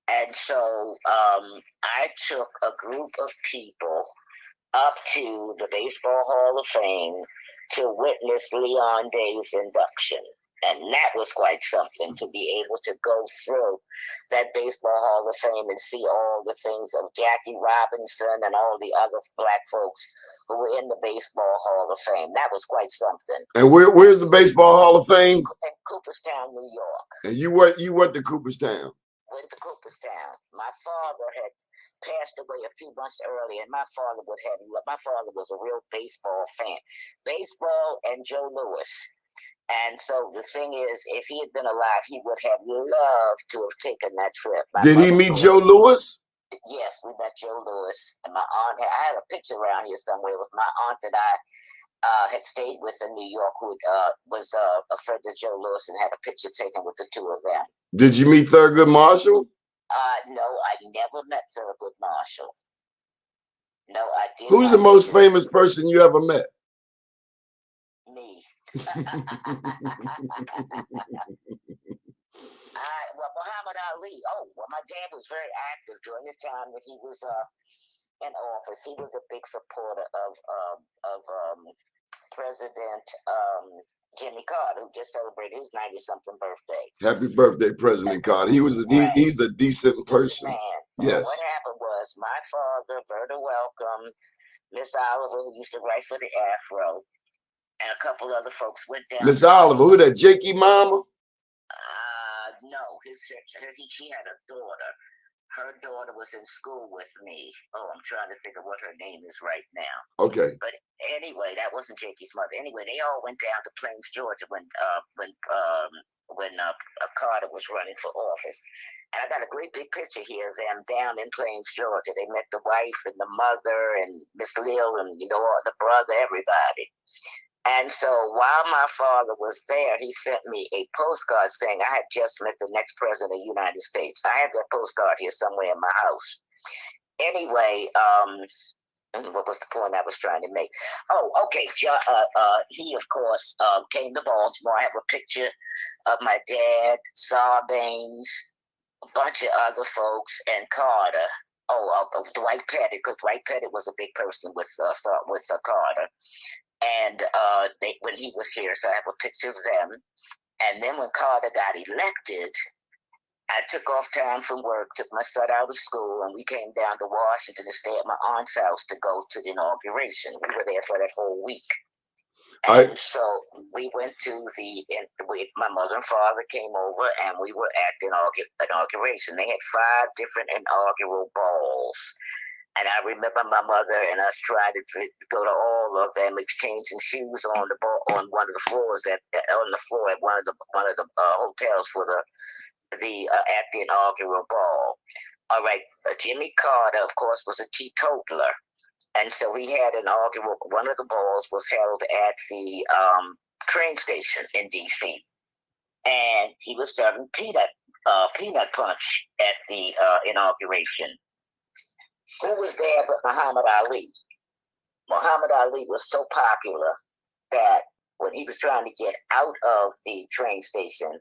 And so I took a group of people up to the Baseball Hall of Fame to witness Leon Day's induction. And that was quite something, to be able to go through that Baseball Hall of Fame and see all the things of Jackie Robinson and all the other Black folks who were in the Baseball Hall of Fame. That was quite something. And where's the Baseball Hall of Fame? In Cooperstown, New York. And you went to Cooperstown? Went to Cooperstown. My father had passed away a few months earlier, and my father was a real baseball fan. Baseball and Joe Louis. And so the thing is, if he had been alive, he would have loved to have taken that trip. Did he meet Joe Louis? Yes, we met Joe Louis. And my aunt, I had a picture around here somewhere with my aunt that I had stayed with in New York, who was a friend of Joe Louis, and had a picture taken with the two of them. Did you meet Thurgood Marshall? No, I never met Thurgood Marshall. No, I didn't. Who's the most famous person you ever met? Me. Muhammad Ali. Oh, well, my dad was very active during the time that he was in office. He was a big supporter of President Jimmy Carter, who just celebrated his 90-something birthday. Happy birthday, President Carter. He's a decent person. Man. Yes. What happened was my father, Verda Welcome, Miss Oliver, who used to write for the Afro, and a couple other folks went down. Miss Oliver, who that, Jakey mama? No, she had a daughter. Her daughter was in school with me. Oh, I'm trying to think of what her name is right now. Okay. But anyway, that wasn't Jakey's mother. Anyway, they all went down to Plains, Georgia when Carter was running for office. And I got a great big picture here of them down in Plains, Georgia. They met the wife and the mother and Miss Lil and the brother, everybody. And so while my father was there, he sent me a postcard saying I had just met the next president of the United States. I have that postcard here somewhere in my house. Anyway, What was the point I was trying to make? Oh, okay. He, of course, came to Baltimore. I have a picture of my dad, Sarbanes, a bunch of other folks, and Carter. Of Dwight Pettit, because Dwight Pettit was a big person with Carter. And when he was here, so I have a picture of them. And then when Carter got elected, I took off time from work, took my son out of school, and we came down to Washington to stay at my aunt's house to go to the inauguration. We were there for that whole week. And so we went to my mother and father came over, and we were at the inauguration. They had 5 different inaugural balls. And I remember my mother and us trying to go to all of them, exchanging shoes on one of the floors at one of the hotels for at the inaugural ball. All right, Jimmy Carter, of course, was a teetotaler, and so we had one of the balls was held at the train station in D.C., and he was serving peanut punch at the inauguration. Who was there but Muhammad Ali? Muhammad Ali was so popular that when he was trying to get out of the train station,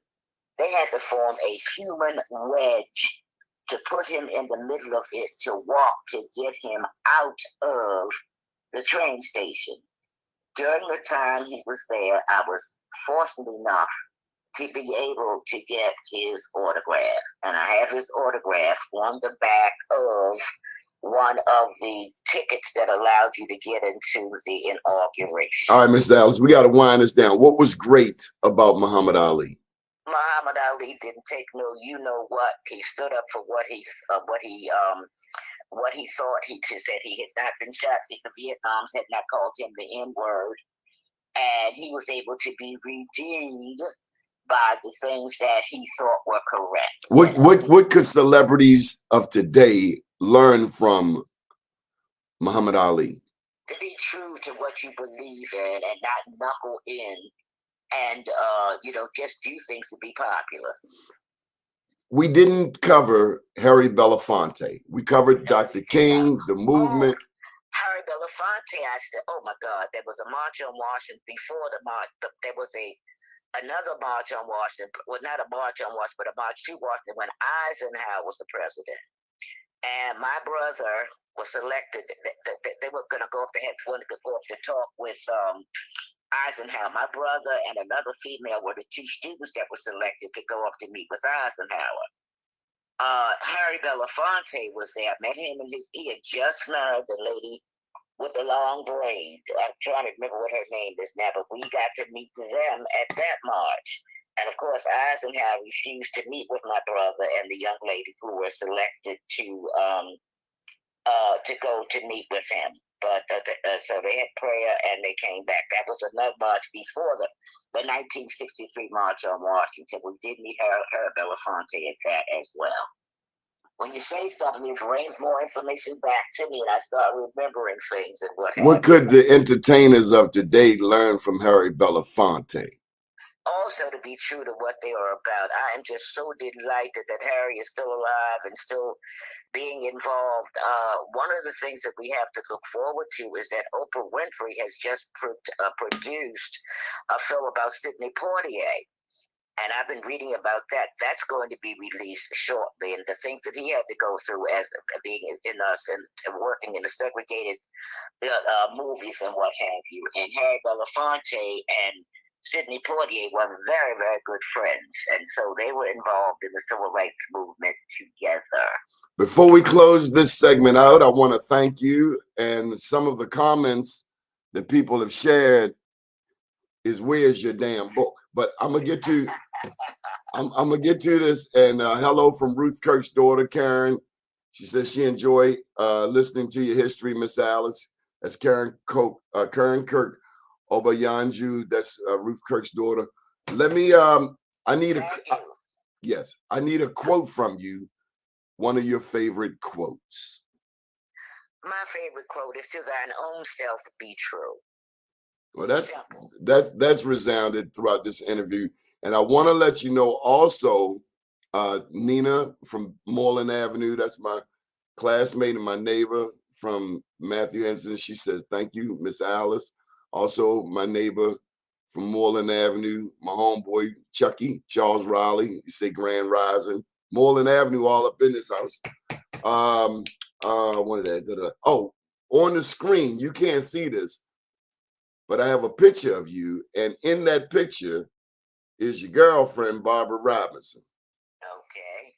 they had to form a human wedge to put him in the middle of it to walk to get him out of the train station. During the time he was there, I was fortunate enough to be able to get his autograph. And I have his autograph on the back of one of the tickets that allowed you to get into the inauguration. All right, Mr. Alice, we got to wind this down. What was great about Muhammad Ali? Muhammad Ali didn't take no you know what. He stood up for what he thought. He just said he had not been shot. The Vietnams had not called him the N-word, and he was able to be redeemed by the things that he thought were correct. What could celebrities of today learn from Muhammad Ali? To be true to what you believe in and not knuckle in and just do things to be popular. We didn't cover Harry Belafonte. We covered Dr. King, the movement. Harry Belafonte, I said, oh my God, there was a march on Washington before the march, but there was another march on Washington, well, not a march on Washington, but a march to Washington when Eisenhower was the president. And my brother was selected. They were going to go up to talk with Eisenhower. My brother and another female were the 2 students that were selected to go up to meet with Eisenhower. Harry Belafonte was there. I met him, and he had just married the lady with the long braid. I'm trying to remember what her name is now, but we got to meet them at that march. And of course, Eisenhower refused to meet with my brother and the young lady who were selected to go to meet with him. But so they had prayer and they came back. That was another march before the 1963 March on Washington. We did meet Harry Belafonte at that as well. When you say something, it brings more information back to me, and I start remembering things and what happened. What could the entertainers of today learn from Harry Belafonte? Also, to be true to what they are about. I am just so delighted that Harry is still alive and still being involved. One of the things that we have to look forward to is that Oprah Winfrey has just produced a film about Sidney Poitier. And I've been reading about that. That's going to be released shortly. And the things that he had to go through as being in us and working in the segregated movies and what have you. And Harry Belafonte and Sidney Poitier were very, very good friends. And so they were involved in the civil rights movement together. Before we close this segment out, I want to thank you. And some of the comments that people have shared is, where's your damn book? But I'm gonna get to this. And hello from Ruth Kirk's daughter, Karen. She says she enjoyed listening to your history, Miss Alice. That's Karen Kirk Obayanju. That's Ruth Kirk's daughter. Let me. I need a quote from you. One of your favorite quotes. My favorite quote is, "To thine own self be true." Well, that's resounded throughout this interview. And I want to let you know also, Nina from Moreland Avenue, that's my classmate and my neighbor from Matthew Henson. She says, thank you, Miss Alice. Also, my neighbor from Moreland Avenue, my homeboy, Chucky, Charles Raleigh. You say Grand Rising. Moreland Avenue, all up in this house. What did that? Oh, on the screen, you can't see this, but I have a picture of you, and in that picture is your girlfriend, Barbara Robinson. Okay.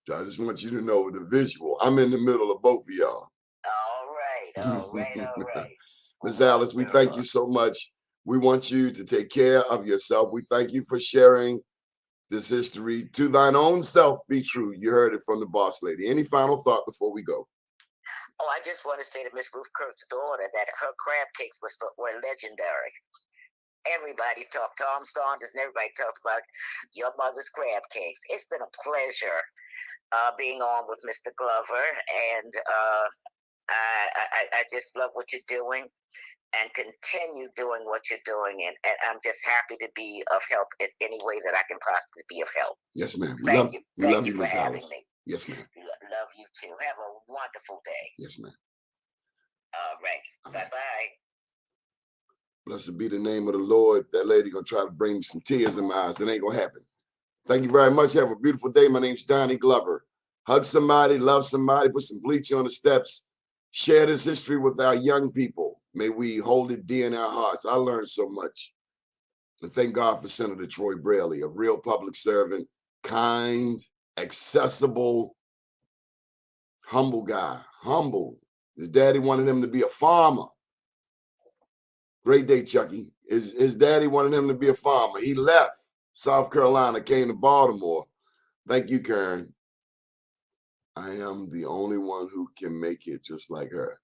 So I just want you to know the visual. I'm in the middle of both of y'all. All right. Ms. Alice, we thank you so much. We want you to take care of yourself. We thank you for sharing this history. To thine own self be true. You heard it from the boss lady. Any final thought before we go? Oh, I just want to say to Miss Ruth Kirk's daughter that her crab cakes were legendary. Everybody talked, Tom Saunders and everybody talked about your mother's crab cakes. It's been a pleasure being on with Mr. Glover, and I just love what you're doing, and continue doing what you're doing, and I'm just happy to be of help in any way that I can possibly be of help. Yes, ma'am. Thank you. We love you, for Miss having Alice. me. Yes, ma'am. Love you too. Have a wonderful day. Yes, ma'am. All right. Bye-bye. Blessed be the name of the Lord. That lady gonna try to bring me some tears in my eyes. It ain't gonna happen. Thank you very much. Have a beautiful day. My name's Donnie Glover. Hug somebody, love somebody, put some bleach on the steps. Share this history with our young people. May we hold it dear in our hearts. I learned so much. And thank God for Senator Troy Brailey, a real public servant, kind, accessible, humble guy. Humble. His daddy wanted him to be a farmer. Great day, Chucky. His daddy wanted him to be a farmer. He left South Carolina, came to Baltimore. Thank you, Karen. I am the only one who can make it just like her.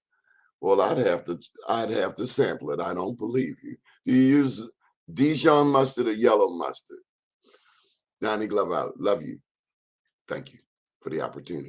Well, I'd have to sample it. I don't believe you. Do you use Dijon mustard or yellow mustard? Donnie Glover out. Love you. Thank you for the opportunity.